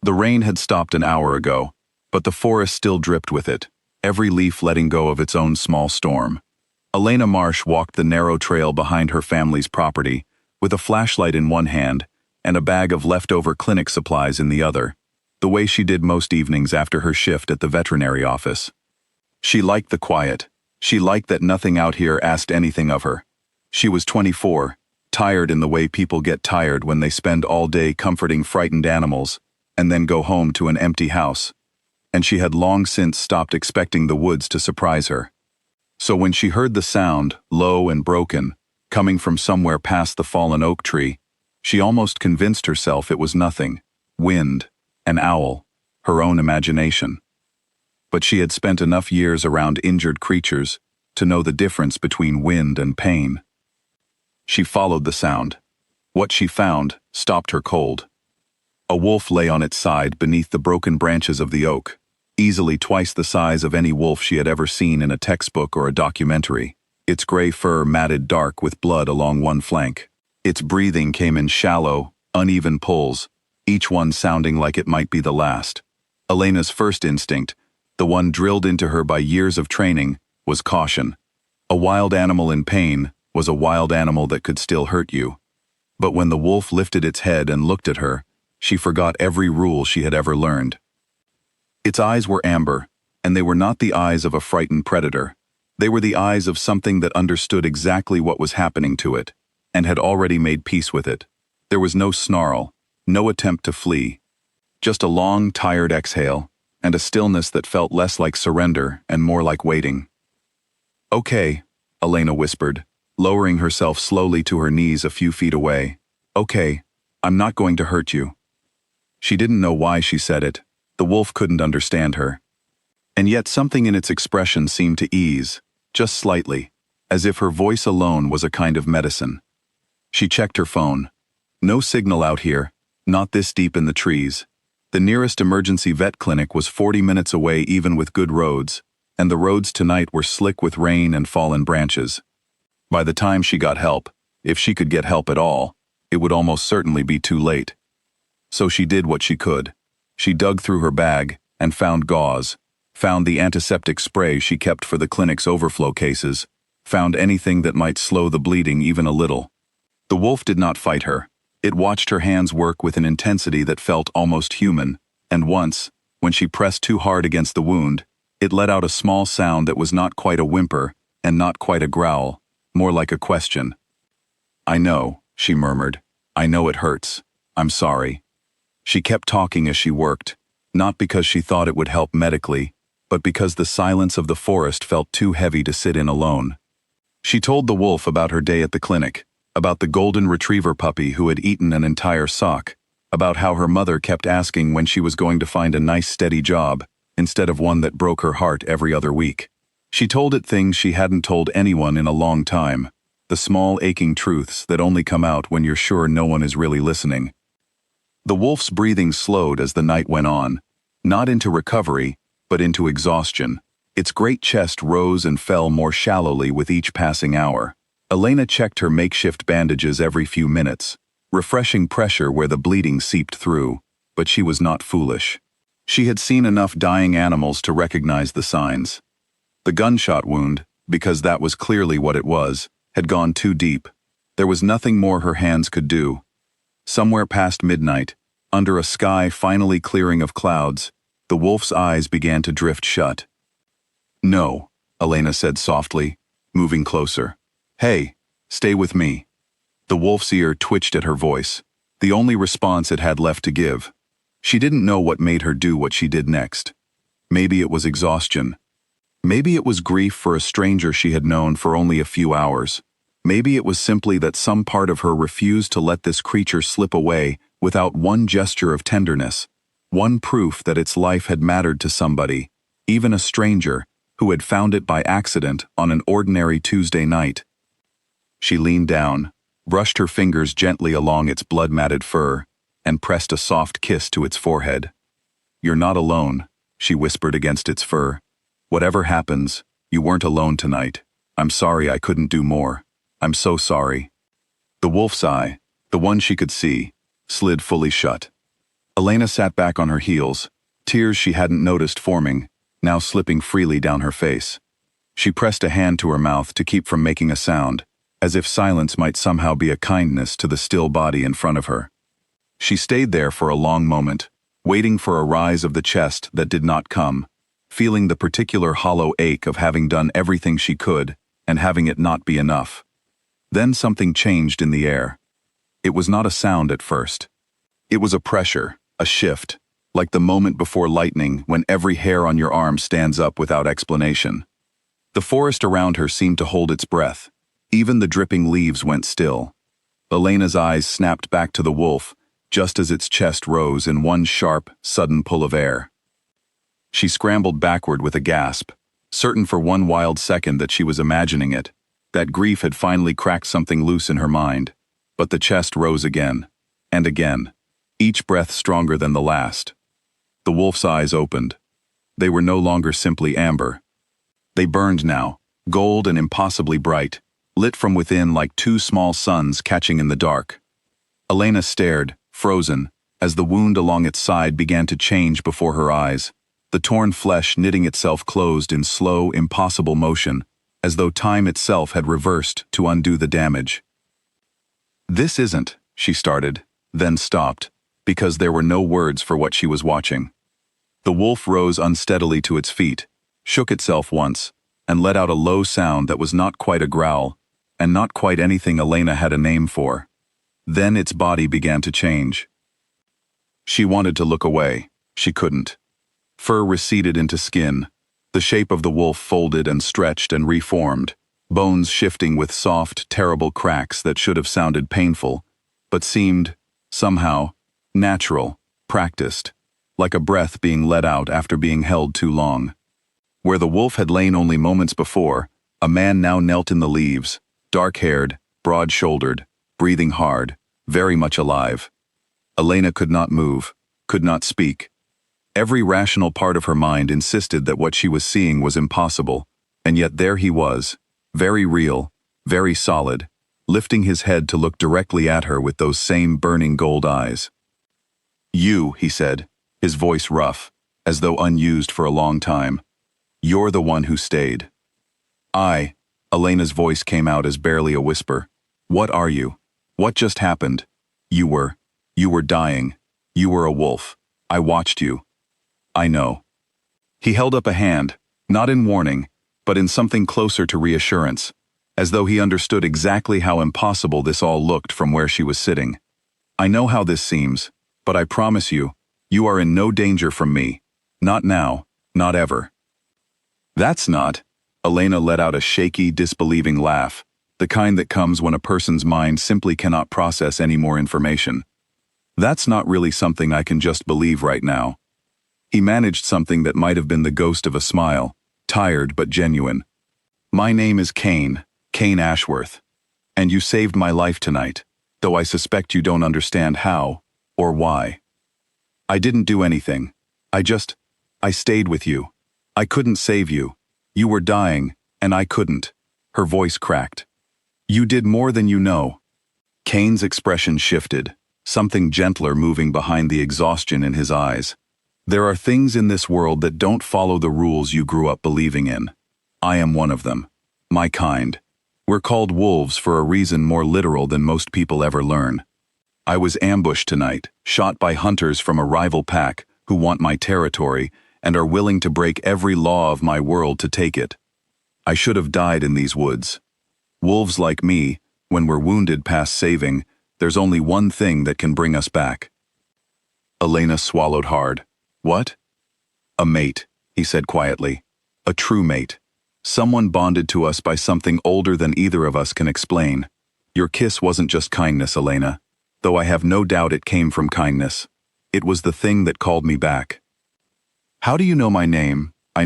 The rain had stopped an hour ago, but the forest still dripped with it, every leaf letting go of its own small storm. Elena Marsh walked the narrow trail behind her family's property, with a flashlight in one hand and a bag of leftover clinic supplies in the other, the way she did most evenings after her shift at the veterinary office. She liked the quiet. She liked that nothing out here asked anything of her. She was 24, tired in the way people get tired when they spend all day comforting frightened animals and then go home to an empty house. And she had long since stopped expecting the woods to surprise her. So when she heard the sound, low and broken, coming from somewhere past the fallen oak tree, she almost convinced herself it was nothing, wind, an owl, her own imagination. But she had spent enough years around injured creatures to know the difference between wind and pain. She followed the sound. What she found stopped her cold. A wolf lay on its side beneath the broken branches of the oak, easily twice the size of any wolf she had ever seen in a textbook or a documentary, its gray fur matted dark with blood along one flank. Its breathing came in shallow, uneven pulls, each one sounding like it might be the last. Elena's first instinct, the one drilled into her by years of training, was caution. A wild animal in pain was a wild animal that could still hurt you. But when the wolf lifted its head and looked at her, she forgot every rule she had ever learned. Its eyes were amber, and they were not the eyes of a frightened predator. They were the eyes of something that understood exactly what was happening to it, and had already made peace with it. There was no snarl, no attempt to flee. Just a long, tired exhale, and a stillness that felt less like surrender and more like waiting. "Okay," Elena whispered, lowering herself slowly to her knees a few feet away. "Okay, I'm not going to hurt you." She didn't know why she said it. The wolf couldn't understand her. And yet something in its expression seemed to ease, just slightly, as if her voice alone was a kind of medicine. She checked her phone. No signal out here, not this deep in the trees. The nearest emergency vet clinic was 40 minutes away even with good roads, and the roads tonight were slick with rain and fallen branches. By the time she got help, if she could get help at all, it would almost certainly be too late. So she did what she could. She dug through her bag and found gauze, found the antiseptic spray she kept for the clinic's overflow cases, found anything that might slow the bleeding even a little. The wolf did not fight her. It watched her hands work with an intensity that felt almost human, and once, when she pressed too hard against the wound, it let out a small sound that was not quite a whimper and not quite a growl, more like a question. "I know," she murmured. "I know it hurts. I'm sorry." She kept talking as she worked, not because she thought it would help medically, but because the silence of the forest felt too heavy to sit in alone. She told the wolf about her day at the clinic, about the golden retriever puppy who had eaten an entire sock, about how her mother kept asking when she was going to find a nice steady job, instead of one that broke her heart every other week. She told it things she hadn't told anyone in a long time, the small aching truths that only come out when you're sure no one is really listening. The wolf's breathing slowed as the night went on, not into recovery, but into exhaustion. Its great chest rose and fell more shallowly with each passing hour. Elena checked her makeshift bandages every few minutes, refreshing pressure where the bleeding seeped through, but she was not foolish. She had seen enough dying animals to recognize the signs. The gunshot wound, because that was clearly what it was, had gone too deep. There was nothing more her hands could do. Somewhere past midnight, under a sky finally clearing of clouds, the wolf's eyes began to drift shut. "No," Elena said softly, moving closer. "Hey, stay with me." The wolf's ear twitched at her voice, the only response it had left to give. She didn't know what made her do what she did next. Maybe it was exhaustion. Maybe it was grief for a stranger she had known for only a few hours. Maybe it was simply that some part of her refused to let this creature slip away without one gesture of tenderness, one proof that its life had mattered to somebody, even a stranger, who had found it by accident on an ordinary Tuesday night. She leaned down, brushed her fingers gently along its blood-matted fur, and pressed a soft kiss to its forehead. "You're not alone," she whispered against its fur. "Whatever happens, you weren't alone tonight. I'm sorry I couldn't do more. I'm so sorry." The wolf's eye, the one she could see, slid fully shut. Elena sat back on her heels, tears she hadn't noticed forming, now slipping freely down her face. She pressed a hand to her mouth to keep from making a sound, as if silence might somehow be a kindness to the still body in front of her. She stayed there for a long moment, waiting for a rise of the chest that did not come, feeling the particular hollow ache of having done everything she could and having it not be enough. Then something changed in the air. It was not a sound at first. It was a pressure, a shift, like the moment before lightning when every hair on your arm stands up without explanation. The forest around her seemed to hold its breath. Even the dripping leaves went still. Elena's eyes snapped back to the wolf, just as its chest rose in one sharp, sudden pull of air. She scrambled backward with a gasp, certain for one wild second that she was imagining it, that grief had finally cracked something loose in her mind. But the chest rose again, and again, each breath stronger than the last. The wolf's eyes opened. They were no longer simply amber. They burned now, gold and impossibly bright, lit from within like two small suns catching in the dark. Elena stared, frozen, as the wound along its side began to change before her eyes, the torn flesh knitting itself closed in slow, impossible motion, as though time itself had reversed to undo the damage. "This isn't," she started, then stopped, because there were no words for what she was watching. The wolf rose unsteadily to its feet, shook itself once, and let out a low sound that was not quite a growl, and not quite anything Elena had a name for. Then its body began to change. She wanted to look away. She couldn't. Fur receded into skin. The shape of the wolf folded and stretched and reformed, bones shifting with soft, terrible cracks that should have sounded painful, but seemed, somehow, natural, practiced, like a breath being let out after being held too long. Where the wolf had lain only moments before, a man now knelt in the leaves, dark-haired, broad-shouldered, breathing hard, very much alive. Elena could not move, could not speak. Every rational part of her mind insisted that what she was seeing was impossible, and yet there he was, very real, very solid, lifting his head to look directly at her with those same burning gold eyes. "You," he said, his voice rough, as though unused for a long time. "You're the one who stayed." "I," Elena's voice came out as barely a whisper. "What are you? What just happened? You were dying. You were a wolf. I watched you. I know." He held up a hand, not in warning, but in something closer to reassurance, as though he understood exactly how impossible this all looked from where she was sitting. "I know how this seems, but I promise you, you are in no danger from me. Not now, not ever." "That's not," Elena let out a shaky, disbelieving laugh, the kind that comes when a person's mind simply cannot process any more information. "That's not really something I can just believe right now." He managed something that might have been the ghost of a smile, tired but genuine. "My name is Kane Ashworth. And you saved my life tonight, though I suspect you don't understand how, or why. I didn't do anything. I stayed with you. I couldn't save you. You were dying, and I couldn't." Her voice cracked. "You did more than you know." Kane's expression shifted, something gentler moving behind the exhaustion in his eyes. "There are things in this world that don't follow the rules you grew up believing in. I am one of them. My kind. We're called wolves for a reason more literal than most people ever learn. I was ambushed tonight, shot by hunters from a rival pack who want my territory and are willing to break every law of my world to take it. I should have died in these woods. Wolves like me, when we're wounded past saving, there's only one thing that can bring us back." Elena swallowed hard. "What?" "A mate," he said quietly. "A true mate. Someone bonded to us by something older than either of us can explain. Your kiss wasn't just kindness, Elena, though I have no doubt it came from kindness. It was the thing that called me back." "How do you know my name? I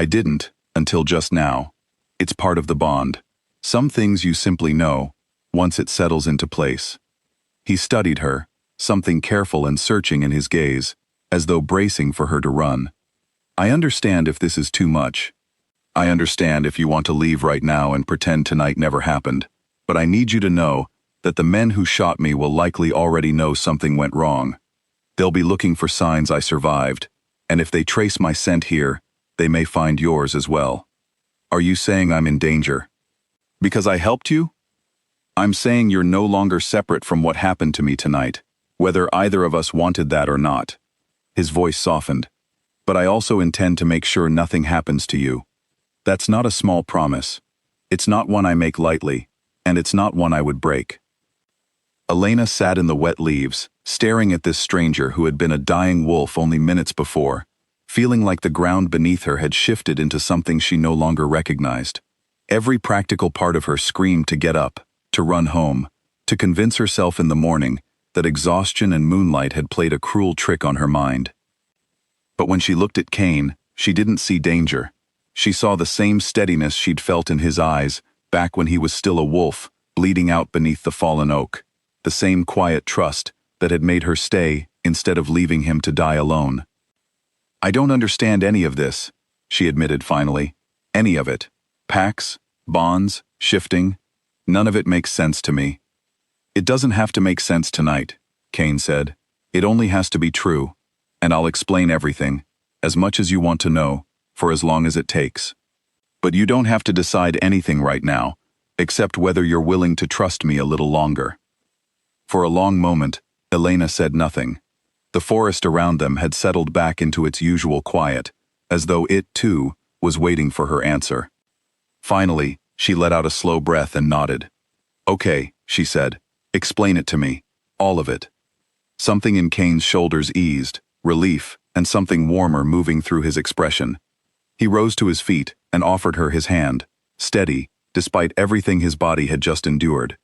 didn't, until just now. It's part of the bond. Some things you simply know, once it settles into place." He studied her, something careful and searching in his gaze, as though bracing for her to run. "I understand if this is too much. I understand if you want to leave right now and pretend tonight never happened, but I need you to know that the men who shot me will likely already know something went wrong. They'll be looking for signs I survived, and if they trace my scent here, they may find yours as well. Are you saying I'm in danger? Because I helped you? I'm saying you're no longer separate from what happened to me tonight, whether either of us wanted that or not. His voice softened. But I also intend to make sure nothing happens to you. That's not a small promise. It's not one I make lightly, and it's not one I would break. Elena sat in the wet leaves, staring at this stranger who had been a dying wolf only minutes before, feeling like the ground beneath her had shifted into something she no longer recognized. Every practical part of her screamed to get up, to run home, to convince herself in the morning that exhaustion and moonlight had played a cruel trick on her mind. But when she looked at Kane, she didn't see danger. She saw the same steadiness she'd felt in his eyes back when he was still a wolf, bleeding out beneath the fallen oak. The same quiet trust that had made her stay instead of leaving him to die alone. I don't understand any of this, she admitted finally. Any of it. Pacts, bonds, shifting. None of it makes sense to me. It doesn't have to make sense tonight, Kane said. It only has to be true, and I'll explain everything, as much as you want to know, for as long as it takes. But you don't have to decide anything right now, except whether you're willing to trust me a little longer. For a long moment, Elena said nothing. The forest around them had settled back into its usual quiet, as though it, too, was waiting for her answer. Finally, she let out a slow breath and nodded. Okay, she said. Explain it to me. All of it. Something in Kane's shoulders eased, relief, and something warmer moving through his expression. He rose to his feet and offered her his hand, steady, despite everything his body had just endured.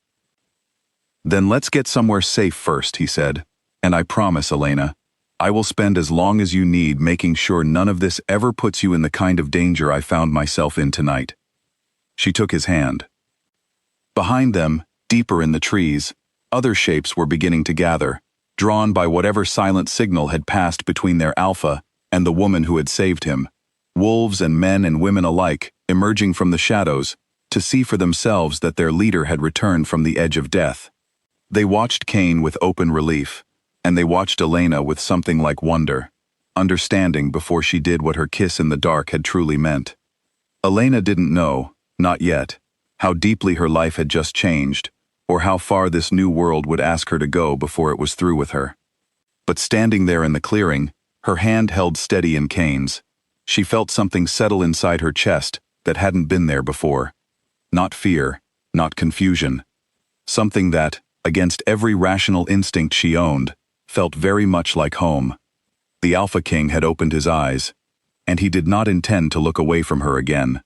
Then let's get somewhere safe first, he said. And I promise, Elena, I will spend as long as you need making sure none of this ever puts you in the kind of danger I found myself in tonight. She took his hand. Behind them, deeper in the trees, other shapes were beginning to gather, drawn by whatever silent signal had passed between their alpha and the woman who had saved him. Wolves and men and women alike, emerging from the shadows, to see for themselves that their leader had returned from the edge of death. They watched Kane with open relief, and they watched Elena with something like wonder, understanding before she did what her kiss in the dark had truly meant. Elena didn't know, not yet, how deeply her life had just changed, or how far this new world would ask her to go before it was through with her. But standing there in the clearing, her hand held steady in Kane's, she felt something settle inside her chest that hadn't been there before. Not fear, not confusion. Something that, against every rational instinct she owned, felt very much like home. The Alpha King had opened his eyes, and he did not intend to look away from her again.